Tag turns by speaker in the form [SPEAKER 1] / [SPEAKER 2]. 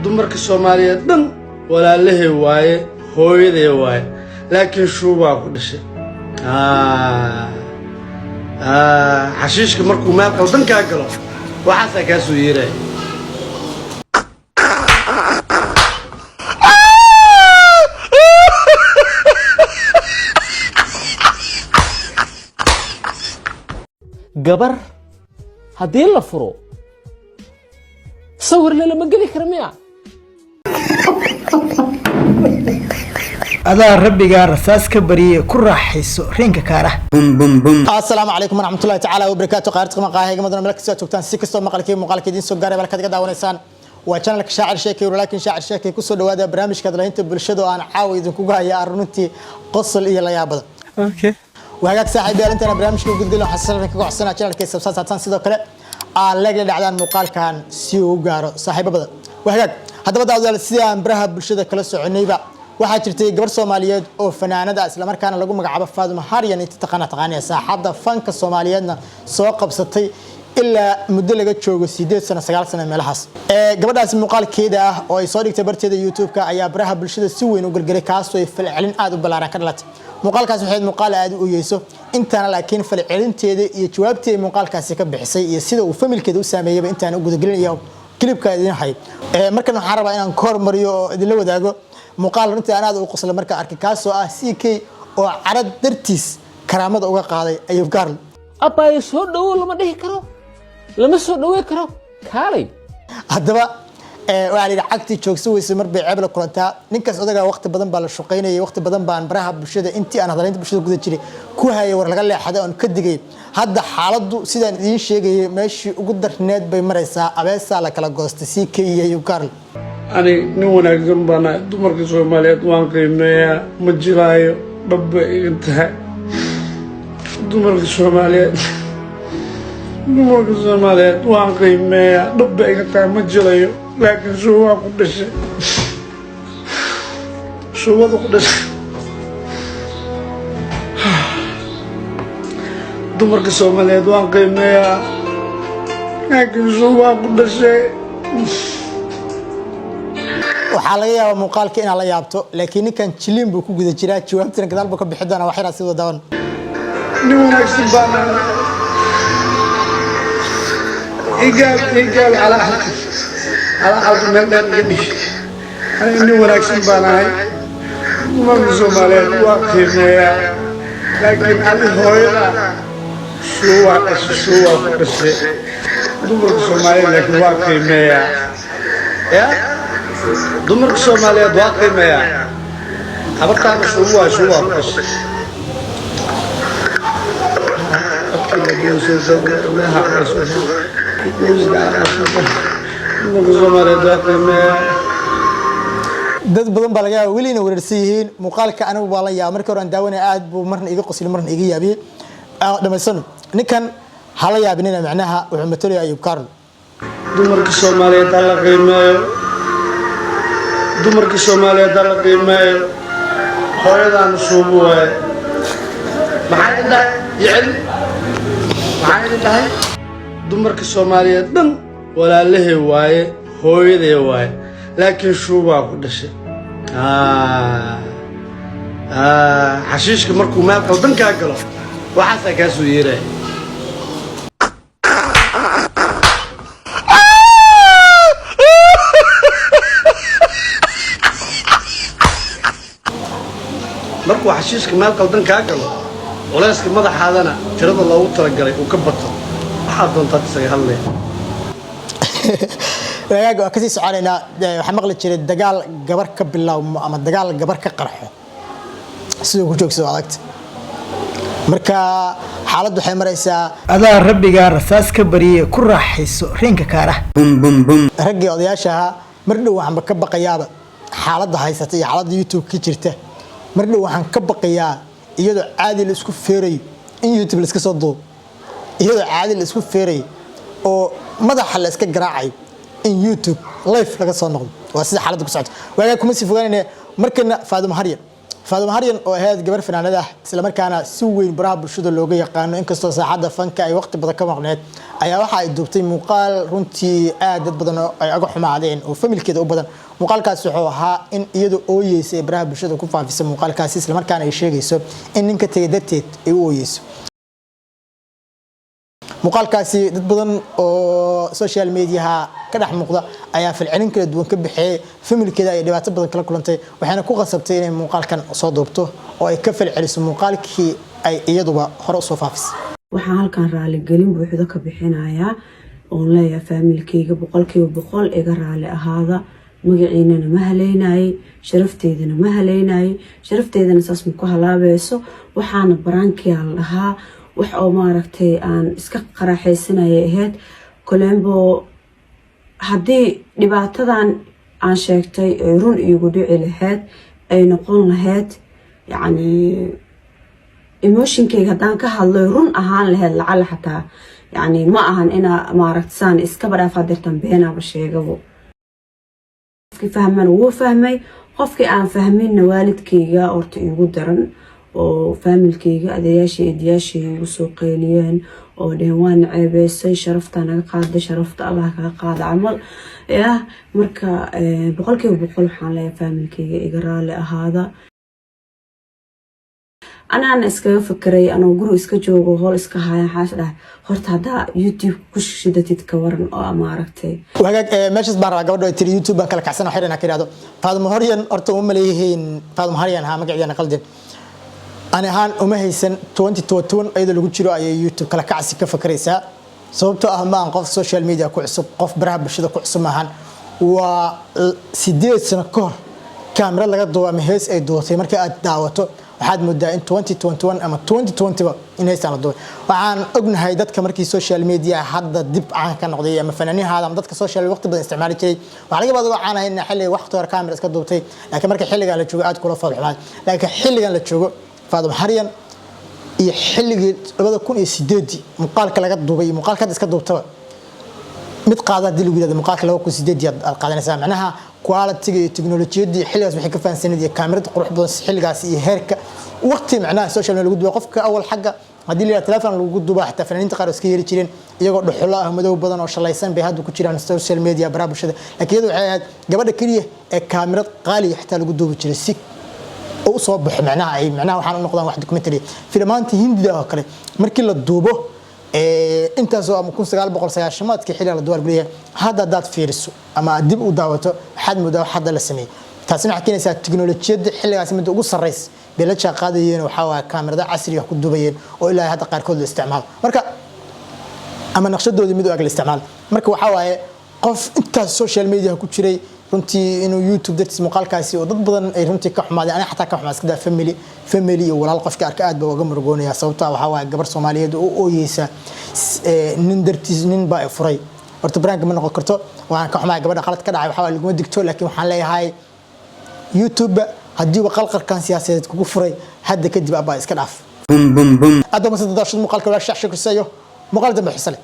[SPEAKER 1] dumarka Soomaaliyeed dhan walaalahay waaye hooyaday waaye laakiin shuubaa ku dhashay xashiishka markuu meel qaldan ka galo waxaas ka soo yeeray
[SPEAKER 2] gabar haddii la furo sawir lama geli karo miya
[SPEAKER 3] adaa rabbiga rasaas ka bariye ku raaxayso reenka kaara
[SPEAKER 4] السلام عليكم ورحمة الله تعالى وبركاته قارتكم مقاهي مدن ملك سوتان سيكستو مقالكي دين سو غاري balka daga daawanaysan waa channelka shaacir sheekay laakiin shaacir sheekay ku soo dhawaada barnaamijka dadlaynta bulshada oo aan caawi idin kuga haya aruntii qosol iyo la yaabada
[SPEAKER 3] okay
[SPEAKER 4] wagaag saaxiibayaal intana barnaamijka ugu gudbino xasan ka go'sana channelka subscribe sidoo kale aan la dhacdaan muuqaalkan si uu gaaro saaxiibada wagaag hadaba daawadayaal si aan baraha bulshada kala soconayba waxaa jirtay gabar Soomaaliyeed oo fanaanada isla markaana lagu magacaabo Faaduma Haryan inta taqaanaa saaxadda fanka Soomaaliyeedna soo qabsatay ilaa muddo laga joogo 8 sano 9 sano meelahaas gabadhaas muuqaalkeeda ah oo ay soo dhigtay barteeda YouTube-ka ayaa baraha bulshada si weyn u galgalay kaas oo ay falcelin aad u balaaran ka dhalatay muuqaalkaas waxay muuqaal aad u yeeso intaana laakiin falcelinteeda iyo jawaabteeda muuqaalkaasi ka bixisay iyo sida uu familkeeda u saameeyay intaan u gudagelin iyo clipka idin hay markan waxaan rabaa inaan koor mariyo oo idin la wadaago muuqaal runtii aan aad u qosla marka arkay kaas oo ah CK oo carad dartiis karaamada uga qaaday Ayub Gaarl
[SPEAKER 2] abay soo dhawo lama dhihi karo lama soo dhaweey karo kaalay
[SPEAKER 4] hadaba waa la cagti joogso weyse mar bay ceeb la kulantaa ninkaas odaga waqti badan baa la shaqeynayay waqti badan baan baraha bulshada intii aan hadalaynta bulshada guda jiray ku hayay war laga leexaday oo ka digay hadda xaaladdu sidaan idin sheegay meeshii ugu darneed bay maraysaa abeesa la kala goostay CK iyo Ayub Gaarl
[SPEAKER 1] ani nin wanaagsan bana dumarka Soomaaliyeed waan qiimeeyaa ma jiraayo dhabba inta dumarka Soomaaliyeed waan qiimeeyaa dhabba inta ma jirayo laakiin shuuba ku dhashay dumarka Soomaaliyeed waan qiimeeyaa laakiin shuuba ku dhashay
[SPEAKER 4] waxaa laga yaabaa muuqaalka inaad la yaabto laakiin ninkan jilin buu ku guda jiraa jawaabtana gadaal buu ka bixi doonaa wax yar sidoo daawan
[SPEAKER 1] nin wanaagsan bana igal ala meel dheer gadi ani nin wanaagsan banahay dumarka Soomaaliyeed waa qiimeeyaa laakiin ani hooyada shuuba ku dhashay dumarka Soomaaliyeed laakiin waa qiimeeyaa dumarka Soomaaliyeed waa qiimeeyaa habartaan shuuba ku dhashay
[SPEAKER 4] dad badan baa laga yaabaa weli inay wareersan yihiin muuqaalka anigu baa la yaabay markii hore aan daawanay aad buu marna iga qosli marna iga yaabiyay dhamaysan ninkan hala yaabinina macnaha wuxuu matalayaa Ayub Gaarl
[SPEAKER 1] dumarka Soomaaliyeed la qiimeeyo dumarka Soomaaliyeed la qiimeeyo hooyadan shuuba waaye maxay tahay dumarka Soomaaliyeed dhan walaalahay waaye hooyaday waaye laakiin shuuba ku dhashay xashiishka markuu meel qaldan ka galo waxaas ka soo yeeray markuu xashiishka meel qaldan ka galo walaaska madaxaadana tirada loogu talagalay uu ka bato waxa doontaa isaga hadlay
[SPEAKER 4] wagaag waa kasii soconaynaa waxa maqli jiray dagaal gabar ka bilaawmo ama dagaal gabar ka qarxo sidoo ku joogso adagta marka xaaladdu waxay maraysaa
[SPEAKER 3] adaa rabbiga rasaas ka bariye ku raaxayso reenka kaara
[SPEAKER 4] ragii odayaasha mar dhow waxaan ka baqayaaba xaaladda haysata iyo xaaladda YouTube ka jirta mar dhow waxaan ka baqayaa iyadoo caadi la isku feeray in YouTube la iska soo duub iyadoo caadi la isku feeray oo madaxa la iska garaacay in YouTube live laga soo noqdo waa sida xaaladdu ku socoto waaga kuma sii fogaanayna markana Faaduma Haryan Faaduma Haryan oo ahayd gabar fanaanada ah isla markaana si weyn baraha bulshada looga yaqaano inkastoo saaxadda fanka ay waqti badan ka maqneed ayaa waxa ay duubtay muuqaal runtii aad dad badan ay aga xumaadeen oo familkeeda u badan muuqaalkaas wuxuu ahaa in iyadu ooyeysay baraha bulshada ku faafisay muuqaalkaas isla markaana ay sheegayso in ninka tagay darteed ay u ooyeyso muuqaalkaasi dad badan oo social media ka dhex muuqda ayaa falcelin kala duwan ka bixiyay familkeeda ay dhibaato badan kala kulantay waxaana ku qasabtay inay muuqaalkan soo duubto oo ay ka falceliso muuqaalkii ay iyaduba hore u soo faafisay
[SPEAKER 5] waxaan halkan raali gelin buuxda ka bixinayaa oo leeyahay familkeyga 100% iga raali ahaada magaciinana ma haleynay sharafteedana ma haleynay sharafteedana saas ma ku halaabayso waxaana baraankiyaal lahaa wax oo maaragtay aan iska qaraxaysanay ahayd kolembo haddii dhibaatadan aan sheegtay ay run iigu dhici lahayd ay noqon lahayd yacni emotionkayga haddaan ka hadlay run ahaan lahayd lacala xataa yacni ma ahan inaa maaragtay saan iskaba dhaafaa dirtan beenaaba sheegabo qofkii fahmana wuu fahmay qofkii aan fahminna waalidkayga horta iigu daran oo familkeyga adeeyaashii eedayaashii ugu soo qeyliyeen oo dheheen waan ceebeysay sharafta naga qaaday sharafta Allah kaga qaada camal marka 100% waxaan leeyahay familkeyga iga raali ahaada أنا إسكا فكري أنا وجرو إسكا جوجو هول إسكا هاي حاش ده هرت هذا يوتيوب كش شدة تتكورن أو ما عرفتي.
[SPEAKER 4] وهاك ماشي برا قبل تري يوتيوب كلك عسنا حيرنا كده هذا فاضل هاريان أرتو مليهين فاضل هاريان ها ما قاعد أنا قلدين أنا هان أمهيسن 2022 أيضا لو جرو أي يوتيوب كلك عسى كفكريسا صوبته أهم عن قف السوشيال ميديا كعصب قف برا بشدة كعصب مهان وسيديت سنة كور كاميرا لقد ضوء مهيس أي دوتي مركز دعوته waxaad moodaa in 2021 ama 2020 inay sano dooy waxaan ognahay dadka markii social media hadda dib aan ka noqday ama fanaaniinta ama dadka social waqti badan isticmaali jiray waxa laga wada waxaan ahayn xilli waqti hore camera iska duubtay laakiin markii xilligan la joogo aad kula fadxumaan laakiin xilligan la joogo Faaduma Haryan iyo xilligii 2008 muuqaalka laga duubay muuqaalka iska duubtaba mid qaada dil wiilada muuqaalka 2008 aad qaadanaysaa macnaha quality iyo technology xilligaas waxay ka faansanad iyo kaamirada qurux badan xilligaas iyo heerka waqti macnaha social media lagu duubo qofka awal xaga hadii la telefoon lagu duubo xataa fanaaniinta qaar iska yeeri jireen iyagoo dhuxulo ah madow badan oo shalaysan bay hadda ku jiraan social media baraha bulshada laakiin iyadu waxay ahayd gabadha kaliya ee kaamirad qaali xataa lagu duubi jiray si oo soo baxo macnaha waxaan u noqdaan wax documentary filmaanta hindida oo kale markii la duubo intaas oo 1990 xilli la duwal galiya hadda dad fiiriso ama dib u daawato waxaad moodaa hadda la sameeyay taasina waxa keenaysa tiknoolajiyada xilligaas mid ugu sareys bay la shaqaadayeen waxa waa kaamirada casriga ku duubayeen oo ilaa hadda qaar kood la isticmaalo marka ama naqshadoodii mid u ag la isticmaalo marka waxa waaye qof intaas social media ku jiray runtii inuu YouTube dadkiis muuqaalkaasi oo dad badan ay runtii ka xumaadeen aniga xataa ka xumaad iska family iyo walaal qofka arka aad baa uga murgoonaya sababtoo waxa waa gabar Soomaaliyeed oo ooyeysa nin dartiis nin baa furay horta brand ma noqon karto waxaan ka xumaay gabadha qalad ka dhacay waxa lagu digto laakiin waxaan leeyahay YouTube hadii uu qalqalkan siyaasadeed kugu furay hadda kadib abaa iska dhaaf bum adama saddex muuqaalka la shaashkiisayo muuqaal dambe xisale